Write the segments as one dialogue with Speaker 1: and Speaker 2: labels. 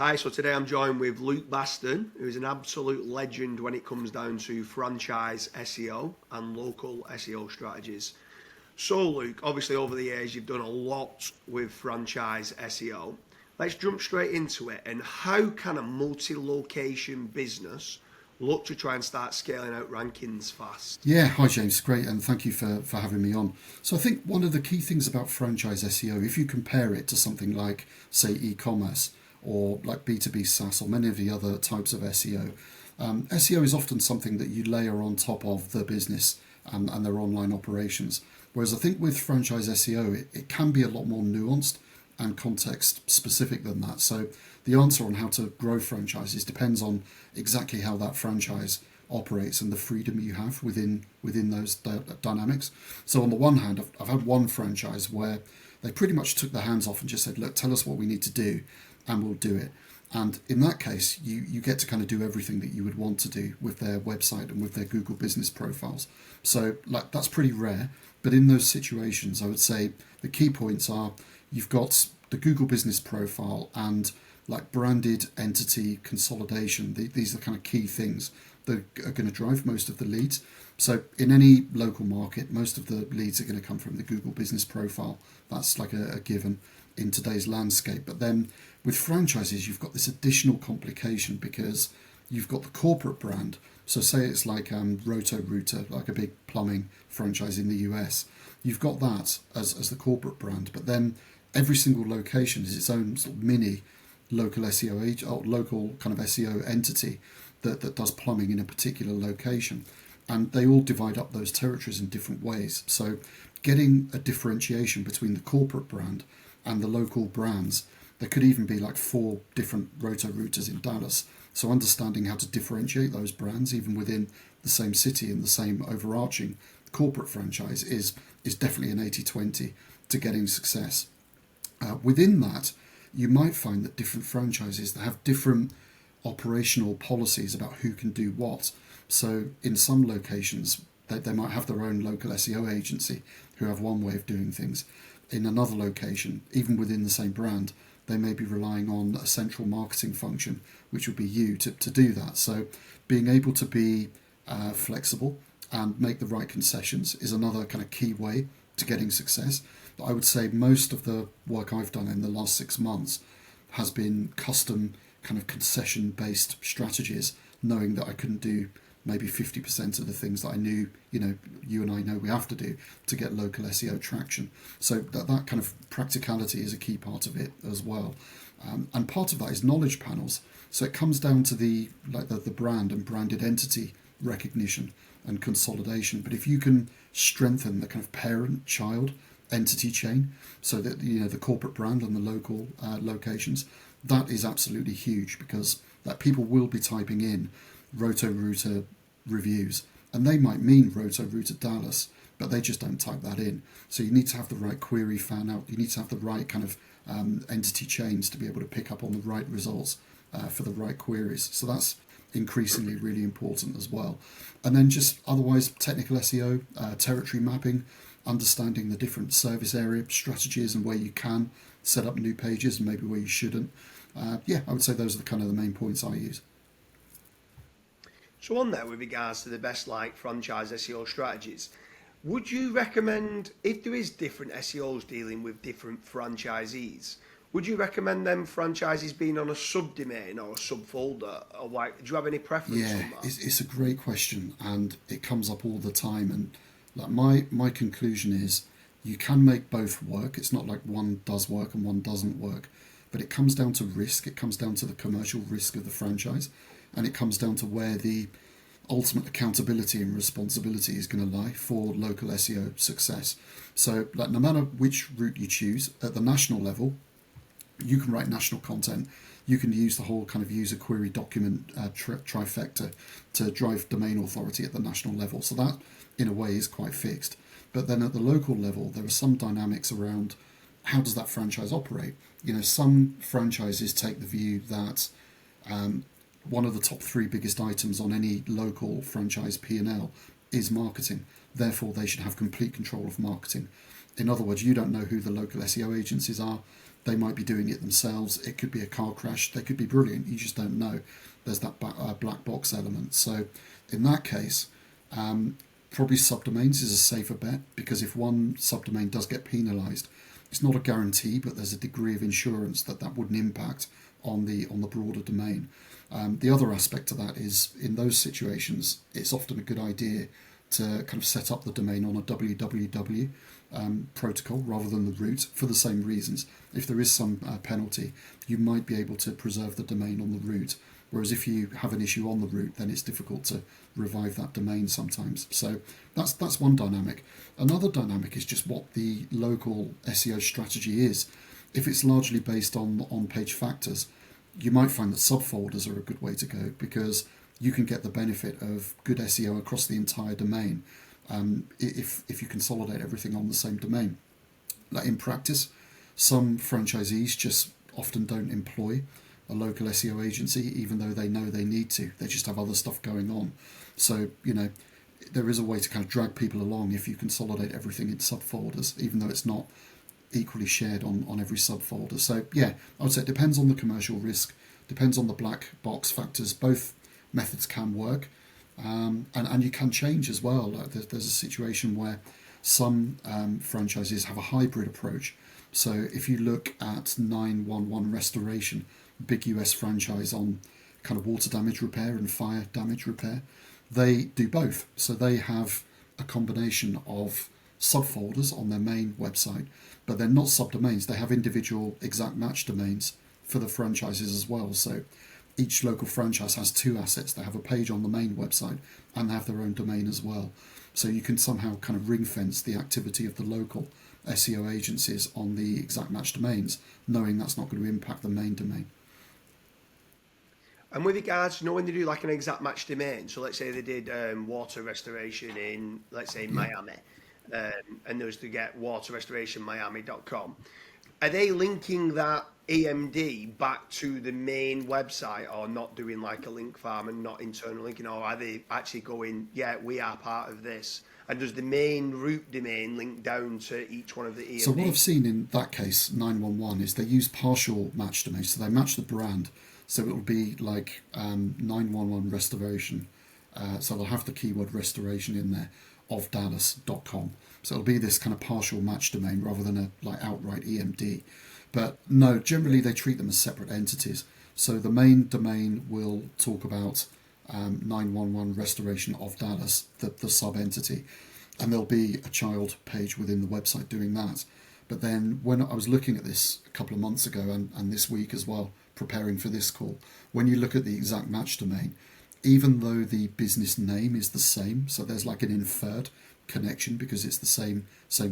Speaker 1: Hi, so today I'm joined with Luke Bastin, who is an absolute legend when it comes down to franchise SEO and local SEO strategies. So Luke, obviously over the years you've done a lot with franchise SEO. Let's jump straight into it. And how can a multi-location business look to try and start scaling out rankings fast?
Speaker 2: Yeah, hi James, great, and thank you for having me on. So I think one of the key things about franchise SEO, if you compare it to something like, say, e-commerce or like B2B SaaS or many of the other types of SEO, SEO is often something that you layer on top of the business and their online operations. Whereas I think with franchise SEO, it can be a lot more nuanced and context specific than that. So the answer on how to grow franchises depends on exactly how that franchise operates and the freedom you have within those dynamics. So on the one hand, I've had one franchise where they pretty much took their hands off and just said, look, tell us what we need to do and we'll do it. And in that case, you get to kind of do everything that you would want to do with their website and with their Google business profiles. So like that's pretty rare. But in those situations, I would say the key points are you've got the Google business profile and like branded entity consolidation. These are the kind of key things that are going to drive most of the leads. So in any local market, most of the leads are going to come from the Google business profile. That's like a given in today's landscape. But then with franchises, you've got this additional complication because you've got the corporate brand. So say it's like Roto-Rooter, like a big plumbing franchise in the US. You've got that as the corporate brand, but then every single location is its own sort of mini local SEO or local kind of SEO entity that does plumbing in a particular location. And they all divide up those territories in different ways. So getting a differentiation between the corporate brand and the local brands, there could even be like 4 different Roto-Rooters in Dallas. So understanding how to differentiate those brands even within the same city and the same overarching corporate franchise is definitely an 80-20 to getting success. Within that, you might find that different franchises that have different operational policies about who can do what. So in some locations, they might have their own local SEO agency who have one way of doing things. In another location, even within the same brand, they may be relying on a central marketing function, which would be you to do that. So being able to be flexible and make the right concessions is another kind of key way to getting success. But I would say most of the work I've done in the last 6 months has been custom kind of concession-based strategies, knowing that I couldn't do maybe 50% of the things that I knew, you and I know we have to do to get local SEO traction. So that kind of practicality is a key part of it as well. And part of that is knowledge panels. So it comes down to the brand and branded entity recognition and consolidation. But if you can strengthen the kind of parent-child entity chain, so that the corporate brand and the local locations, that is absolutely huge because that people will be typing in Roto-Rooter reviews and they might mean Roto-Rooter Dallas, but they just don't type that in. So you need to have the right query fan out. You need to have the right kind of entity chains to be able to pick up on the right results for the right queries. So that's increasingly really important as well. And then just otherwise technical SEO, territory mapping, understanding the different service area strategies and where you can set up new pages and maybe where you shouldn't. I would say those are the kind of the main points I use.
Speaker 1: So on there, with regards to the best franchise SEO strategies, would you recommend, if there is different SEOs dealing with different franchisees, would you recommend them franchises being on a subdomain or a subfolder? Or do you have any preference on that?
Speaker 2: It's a great question and it comes up all the time. And like my conclusion is you can make both work. It's not like one does work and one doesn't work, but it comes down to risk. It comes down to the commercial risk of the franchise. And it comes down to where the ultimate accountability and responsibility is going to lie for local SEO success. So like no matter which route you choose, at the national level, you can write national content. You can use the whole kind of user query document trifecta to drive domain authority at the national level. So that, in a way, is quite fixed. But then at the local level, there are some dynamics around how does that franchise operate. Some franchises take the view that one of the top 3 biggest items on any local franchise P&L is marketing. Therefore, they should have complete control of marketing. In other words, you don't know who the local SEO agencies are. They might be doing it themselves. It could be a car crash. They could be brilliant. You just don't know. There's that black box element. So in that case, probably subdomains is a safer bet, because if one subdomain does get penalised, it's not a guarantee, but there's a degree of insurance that that wouldn't impact on the broader domain. The other aspect to that is, in those situations, it's often a good idea to kind of set up the domain on a www protocol rather than the root, for the same reasons. If there is some penalty, you might be able to preserve the domain on the root, whereas if you have an issue on the root, then it's difficult to revive that domain sometimes. So that's one dynamic. Another dynamic is just what the local SEO strategy is. If it's largely based on on-page factors, you might find that subfolders are a good way to go, because you can get the benefit of good SEO across the entire domain if you consolidate everything on the same domain. Like in practice, some franchisees just often don't employ a local SEO agency, even though they know they need to. They just have other stuff going on. So, there is a way to kind of drag people along if you consolidate everything in subfolders, even though it's not equally shared on every subfolder. So yeah, I would say it depends on the commercial risk, depends on the black box factors. Both methods can work, and you can change as well. There's a situation where some franchises have a hybrid approach. So if you look at 911 Restoration, big US franchise on kind of water damage repair and fire damage repair, they do both. So they have a combination of subfolders on their main website, but they're not subdomains. They have individual exact match domains for the franchises as well. So each local franchise has two assets. They have a page on the main website and they have their own domain as well. So you can somehow kind of ring fence the activity of the local SEO agencies on the exact match domains, knowing that's not going to impact the main domain.
Speaker 1: And with regards, when they do like an exact match domain, so let's say they did water restoration in, let's say, Miami, and there was to get waterrestorationmiami.com, are they linking that EMD back to the main website, or not doing like a link farm and not internal linking, or are they actually going, yeah, we are part of this? And does the main root domain link down to each one of the EMDs?
Speaker 2: So what I've seen in that case, 911, is they use partial match domains. So they match the brand. So it'll be like 911 restoration. So they'll have the keyword restoration in there, of Dallas.com. So it'll be this kind of partial match domain rather than a like outright EMD. But no, generally they treat them as separate entities. So the main domain will talk about 911 restoration of Dallas, the sub-entity, and there'll be a child page within the website doing that. But then when I was looking at this a couple of months ago and this week as well, preparing for this call, when you look at the exact match domain, even though the business name is the same, so there's like an inferred connection because it's the same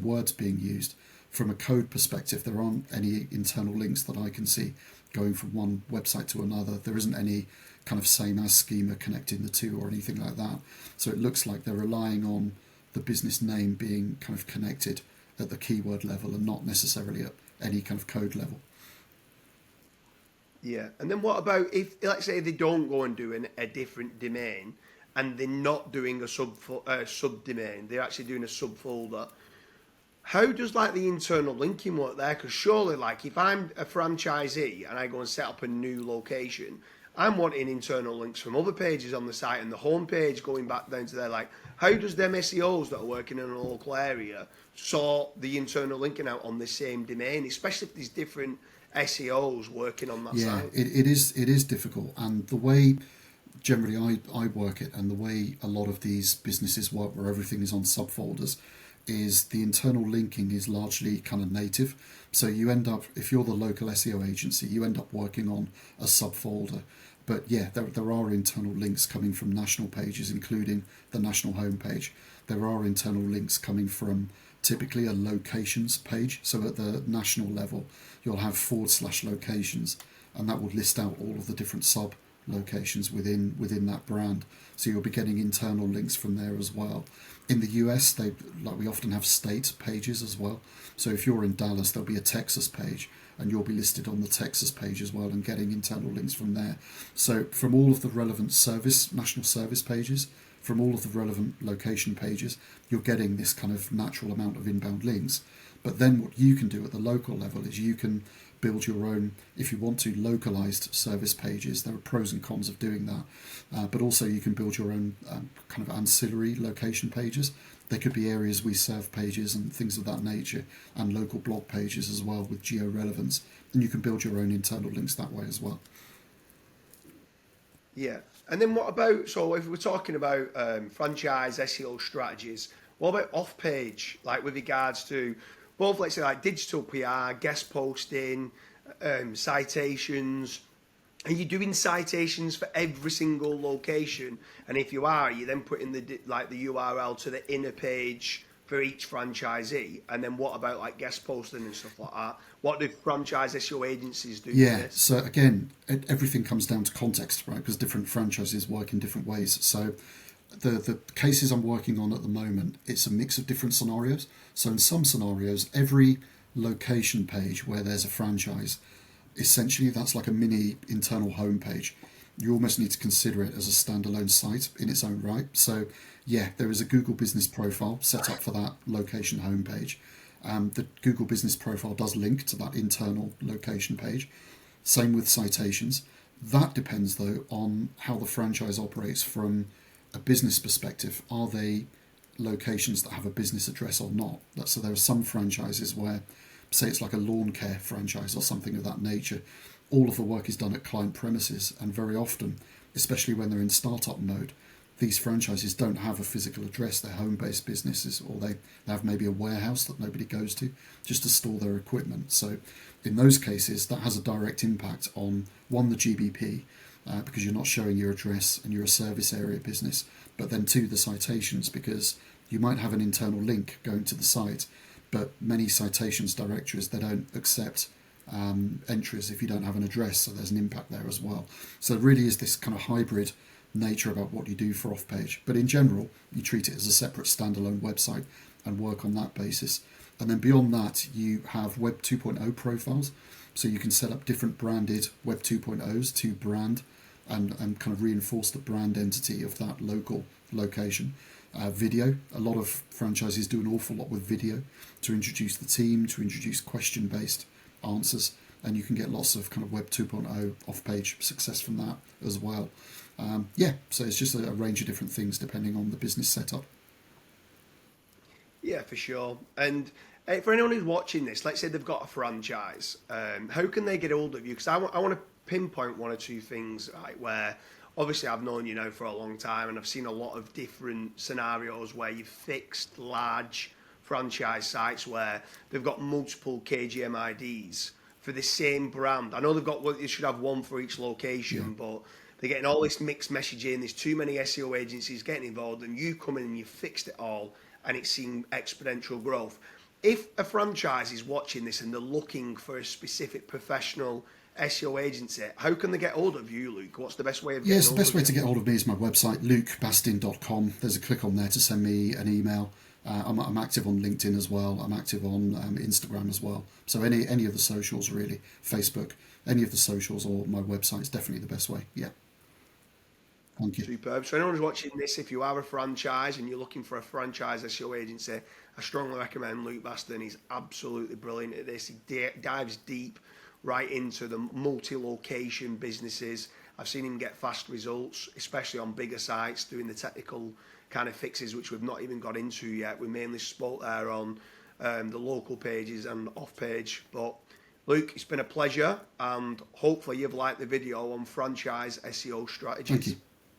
Speaker 2: words being used, from a code perspective, there aren't any internal links that I can see going from one website to another. There isn't any kind of same as schema connecting the two or anything like that. So it looks like they're relying on the business name being kind of connected at the keyword level and not necessarily at any kind of code level.
Speaker 1: Yeah, and then what about if, let's say, they don't go and do a different domain, and they're not doing a subdomain, they're actually doing a subfolder? How does like the internal linking work there? Because surely, like, if I'm a franchisee and I go and set up a new location, I'm wanting internal links from other pages on the site and the homepage going back down to there. Like, how does them SEOs that are working in a local area sort the internal linking out on the same domain, especially if there's different SEOs working on that site?
Speaker 2: Yeah, it is difficult, and the way generally I work it, and the way a lot of these businesses work, where everything is on subfolders, is the internal linking is largely kind of native. So you end up, if you're the local SEO agency, you end up working on a subfolder. But yeah, there are internal links coming from national pages, including the national homepage. There are internal links coming from typically a locations page. So at the national level, you'll have / locations, and that will list out all of the different sub locations within that brand. So you'll be getting internal links from there as well. In the US, we often have state pages as well. So if you're in Dallas, there'll be a Texas page, and you'll be listed on the Texas page as well and getting internal links from there. So from all of the relevant national service pages, from all of the relevant location pages, you're getting this kind of natural amount of inbound links. But then what you can do at the local level is you can build your own, if you want to, localized service pages. There are pros and cons of doing that, but also you can build your own kind of ancillary location pages. There could be areas we serve pages and things of that nature, and local blog pages as well with geo-relevance, and you can build your own internal links that way as well.
Speaker 1: Yeah. And then what about, so if we're talking about franchise SEO strategies, what about off-page, like with regards to both, let's say, like digital PR, guest posting, citations? Are you doing citations for every single location? And if you are then putting the URL to the inner page for each franchisee? And then what about like guest posting and stuff like that? What do franchise SEO agencies do?
Speaker 2: Yeah, so again, everything comes down to context, right? Because different franchises work in different ways. So the cases I'm working on at the moment, it's a mix of different scenarios. So in some scenarios, every location page where there's a franchise, essentially that's like a mini internal homepage. You almost need to consider it as a standalone site in its own right. So yeah, there is a Google Business Profile set up for that location homepage. The Google Business Profile does link to that internal location page. Same with citations. That depends though on how the franchise operates from a business perspective. Are they locations that have a business address or not? So there are some franchises where, say it's like a lawn care franchise or something of that nature, all of the work is done at client premises, and very often, especially when they're in startup mode, these franchises don't have a physical address. They're home-based businesses, or they have maybe a warehouse that nobody goes to just to store their equipment. So in those cases, that has a direct impact on, one, the GBP, because you're not showing your address and you're a service area business, but then two, the citations, because you might have an internal link going to the site, but many citations directories, they don't accept entries if you don't have an address, so there's an impact there as well. So it really is this kind of hybrid nature about what you do for off-page, but in general you treat it as a separate standalone website and work on that basis. And then beyond that, you have Web 2.0 profiles, so you can set up different branded Web 2.0s to brand and kind of reinforce the brand entity of that local location. Video, a lot of franchises do an awful lot with video to introduce the team, to introduce question-based answers, and you can get lots of kind of Web 2.0 off-page success from that as well. So it's just a range of different things depending on the business setup.
Speaker 1: Yeah, for sure. And for anyone who's watching this, let's say they've got a franchise, how can they get hold of you? Because I want to pinpoint one or two things, right, where obviously I've known you now for a long time, and I've seen a lot of different scenarios where you've fixed large franchise sites where they've got multiple KGM IDs for the same brand. I know they've got, you should have one for each location, but they're getting all this mixed messaging. There's too many SEO agencies getting involved, and you come in and you fixed it all, and it's seen exponential growth. If a franchise is watching this and they're looking for a specific professional SEO agency, how can they get hold of you, Luke? What's the best way of getting
Speaker 2: Yes, the
Speaker 1: hold
Speaker 2: best
Speaker 1: of
Speaker 2: way
Speaker 1: you?
Speaker 2: to get hold of me is my website, lukebastin.com. There's a click on there to send me an email. I'm active on LinkedIn as well. I'm active on Instagram as well. So any of the socials, really, Facebook, any of the socials, or my website is definitely the best way. Yeah. Thank you.
Speaker 1: Superb. So anyone who's watching this, if you are a franchise and you're looking for a franchise SEO agency, I strongly recommend Luke Bastin. He's absolutely brilliant at this. He dives deep right into the multi-location businesses. I've seen him get fast results, especially on bigger sites, doing the technical kind of fixes, which we've not even got into yet. We mainly spoke there on the local pages and off-page. But Luke, it's been a pleasure, and hopefully you've liked the video on franchise SEO strategies.
Speaker 2: Thank you.